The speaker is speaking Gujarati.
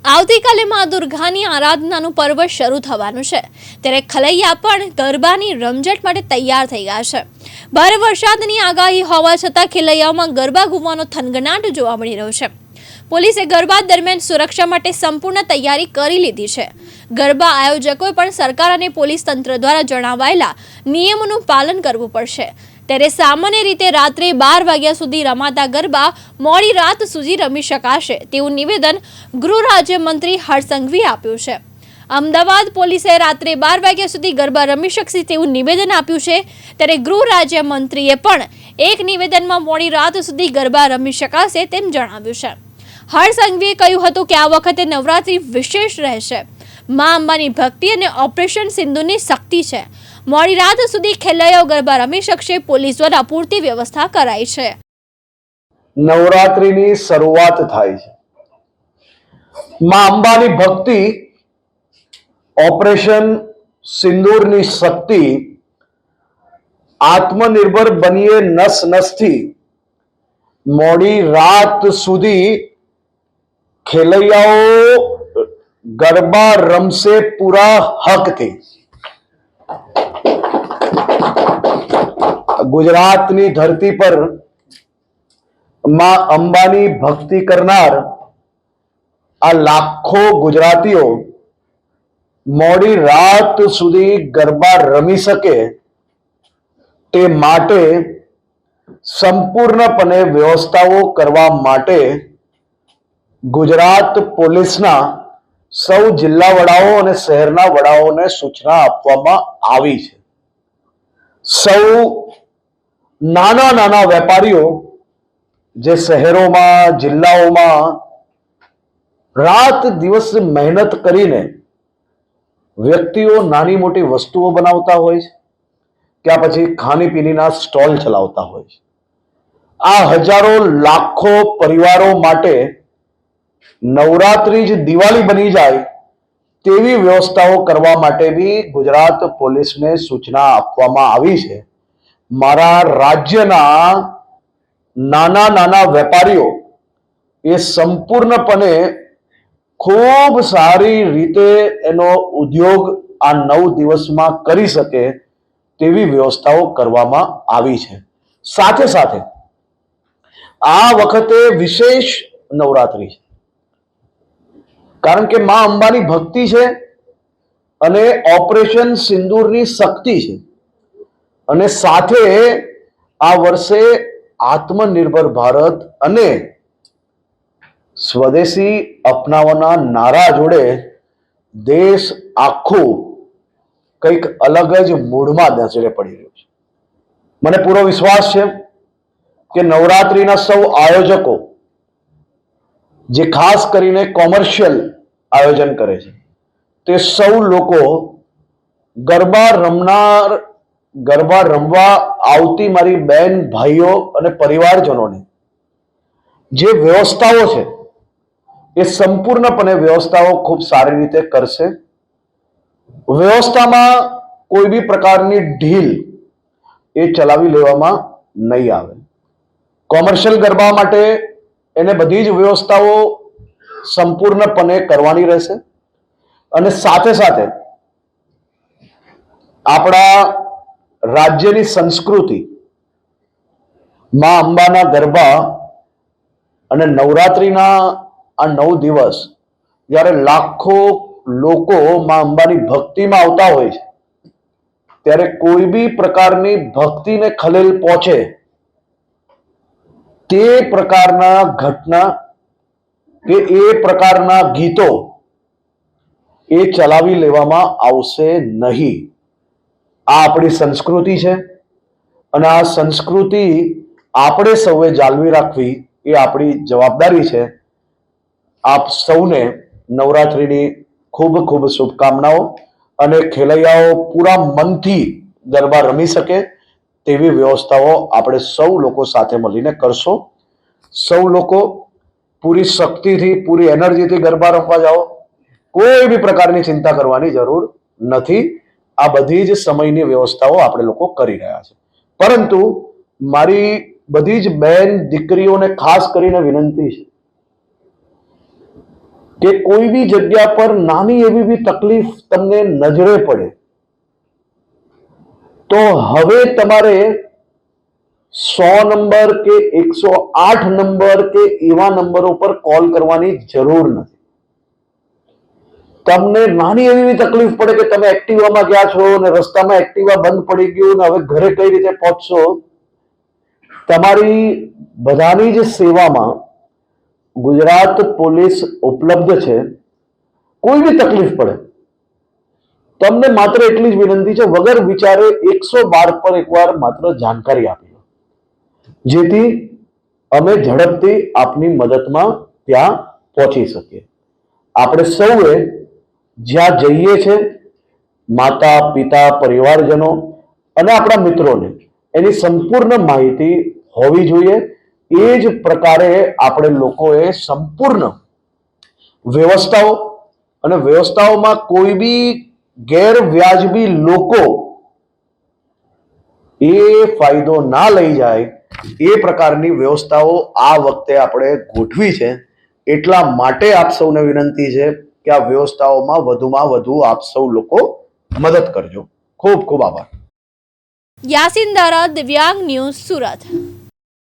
આવતીકાલે માં દુર્ગાની આરાધનાનું પર્વ શરૂ થવાનું છે, ત્યારે ખલૈયા પણ ગરબાની રમઝટ માટે તૈયાર થઈ ગયા છે। ભારે વરસાદની આગાહી હોવા છતાં ખેલૈયાઓમાં ગરબા ઘૂમવાનો થનગનાટ જોવા મળી રહ્યો છે। પોલીસે ગરબા દરમિયાન સુરક્ષા માટે સંપૂર્ણ તૈયારી કરી લીધી છે। ગરબા આયોજકોએ પણ સરકાર અને પોલીસ તંત્ર દ્વારા જણાવાયેલા નિયમોનું પાલન કરવું પડશે। ત્યારે સામાન્ય રીતે રાત્રે 12 વાગ્યા સુધી રમાતા ગરબા મોડી રાત સુધી રમી શકાશે તેવું નિવેદન ગૃહ રાજ્યમંત્રી હર્ષ સંઘવીએ આપ્યું છે। અમદાવાદ પોલીસે રાત્રે 12 વાગ્યા સુધી ગરબા રમી શકશે તેવું નિવેદન આપ્યું છે। ત્યારે ગૃહ રાજ્યમંત્રીએ પણ એક નિવેદનમાં મોડી રાત સુધી ગરબા રમી શકાશે તેમ જણાવ્યું છે। હર્ષ સંઘવીએ કહ્યું હતું કે આ વખતે નવરાત્રી વિશેષ રહેશે। માં અંબાની ભક્તિ અને ઓપરેશન સિંદૂરની શક્તિ છે। મોડી રાત સુધી ખેલૈયાઓ ગરબા રમી શકશે। પોલીસ દ્વારા પૂરતી વ્યવસ્થા કરાઈ છે। નવરાત્રીની શરૂઆત થાય છે। માં અંબાની ભક્તિ, ઓપરેશન સિંદૂરની શક્તિ, આત્મનિર્ભર બનીએ નસ નસથી મોડી રાત સુધી ખેલૈયાઓ ગરબા રમશે પૂરા હકથી। ગુજરાતની ધરતી પર માં અંબાની ભક્તિ કરનાર આ લાખો ગુજરાતીઓ મોડી રાત સુધી ગરબા રમી શકે તે માટે સંપૂર્ણપણે વ્યવસ્થાઓ કરવા માટે ગુજરાત પોલીસના સૌ જિલ્લા વડાઓ અને શહેરના વડાઓને સૂચના આપવામાં આવી છે। સૌ નાના નાના વેપારીઓ જે શહેરોમાં, જિલ્લાઓમાં રાત દિવસ મહેનત કરીને વ્યક્તિઓ નાની મોટી વસ્તુઓ બનાવતા હોય છે, કે પછી ખાણીપીણીના સ્ટોલ ચલાવતા હોય છે, આ હજારો લાખો પરિવારો માટે નવરાત્રી જ દિવાળી બની જાય તેવી વ્યવસ્થાઓ કરવા માટે બી ગુજરાત પોલીસને સૂચના આપવામાં આવી છે। મારા રાજ્યના નાના નાના વેપારીઓ એ સંપૂર્ણપણે ખૂબ સારી રીતે એનો ઉદ્યોગ આ 9 દિવસમાં કરી શકે તેવી વ્યવસ્થાઓ કરવામાં આવી છે। સાથે સાથે આ વખતે વિશેષ નવરાત્રી છે, કારણ કે માં અંબાની ભક્તિ છે અને ઓપરેશન સિંદૂરની શક્તિ છે, અને સાથે આ વર્ષે આત્મનિર્ભર ભારત અને સ્વદેશી અપનાવવાના નારા જોડે દેશ આખું કંઈક અલગ જ મૂડમાં નજરે પડી રહ્યું છે। મને પૂરો વિશ્વાસ છે કે નવરાત્રીના સૌ આયોજકો જે ખાસ કરીને કોમર્શિયલ આયોજન કરે છે તે સૌ લોકો ગરબા રમવા આવતી મારી બહેન, ભાઈઓ અને પરિવારજનોને જે વ્યવસ્થાઓ છે એ સંપૂર્ણપણે વ્યવસ્થાઓ ખૂબ સારી રીતે કરશે। વ્યવસ્થામાં કોઈ બી પ્રકારની ઢીલ એ ચલાવી લેવામાં નહીં આવે। કોમર્શિયલ ગરબા માટે એને બધી જ વ્યવસ્થાઓ સંપૂર્ણપણે કરવાની રહેશે, અને સાથે સાથે આપણા રાજ્યની સંસ્કૃતિ, માં અંબાના ગરબા અને નવરાત્રીના આ 9 દિવસ જ્યારે લાખો લોકો માં અંબાની ભક્તિમાં આવતા હોય છે, ત્યારે કોઈ બી પ્રકારની ભક્તિને ખલેલ પહોંચે તે પ્રકારના ઘટના કે એ પ્રકારના ગીતો એ ચલાવી લેવામાં આવશે નહીં। આ આપણી સંસ્કૃતિ છે અને આ સંસ્કૃતિ આપણે સૌએ જાળવી રાખવી એ આપણી જવાબદારી છે। આપ સૌને નવરાત્રીની ખૂબ ખૂબ શુભકામનાઓ, અને ખેલૈયાઓ પૂરા મનથી ગરબા રમી શકે તેવી વ્યવસ્થાઓ આપણે સૌ લોકો સાથે મળીને કરશો। સૌ લોકો પૂરી શક્તિથી, પૂરી એનર્જીથી ગરબા રમવા જાઓ। કોઈ બી પ્રકારની ચિંતા કરવાની જરૂર નથી। આ બધી જ સમયની વ્યવસ્થાઓ આપણે લોકો કરી રહ્યા છે, પરંતુ મારી બધી જ બહેન દીકરીઓને ખાસ કરીને વિનંતી છે કે કોઈ બી જગ્યા પર નાની એવી બી તકલીફ તમને નજરે પડે તો હવે તમારે 100 નંબર કે 108 નંબર કે એવા નંબરો પર કોલ કરવાની જરૂર નથી. તમને નાની એવી તકલીફ પડે કે તમે એક્ટિવામાં ગયા છો અને રસ્તામાં એક્ટિવા બંધ પડી ગયું ને હવે ઘરે કઈ રીતે પહોંચશો, તમારી બધાની જ સેવામાં ગુજરાત પોલીસ ઉપલબ્ધ છે. કોઈ બી તકલીફ પડે તમને માત્ર એટલી જ વિનંતી છે, વગર વિચારે 112 પર એકવાર માત્ર જાણકારી આપી દો, જેથી અમે ઝડપથી આપની મદદમાં ત્યાં પહોંચી શકીએ. આપણે સૌએ જ્યાં જઈએ છે, માતા પિતા પરિવારજનો અને આપણા મિત્રોને એની સંપૂર્ણ માહિતી હોવી જોઈએ. એ જ પ્રકારે આપણે લોકોએ સંપૂર્ણ વ્યવસ્થાઓ અને વ્યવસ્થાઓમાં કોઈ બી ગેરવ્યાજબી લોકો એ ફાયદો ના લઈ જાય એ પ્રકારની વ્યવસ્થાઓ આ વખતે આપણે ગોઠવી છે. એટલા માટે આપ સૌને વિનંતી છે કે આ વ્યવસ્થાઓમાં વધુમાં વધુ આપ સૌ લોકો મદદ કરજો. ખૂબ ખૂબ આભાર. યાસીન દારા, દિવ્યાંગ ન્યૂઝ, સુરત.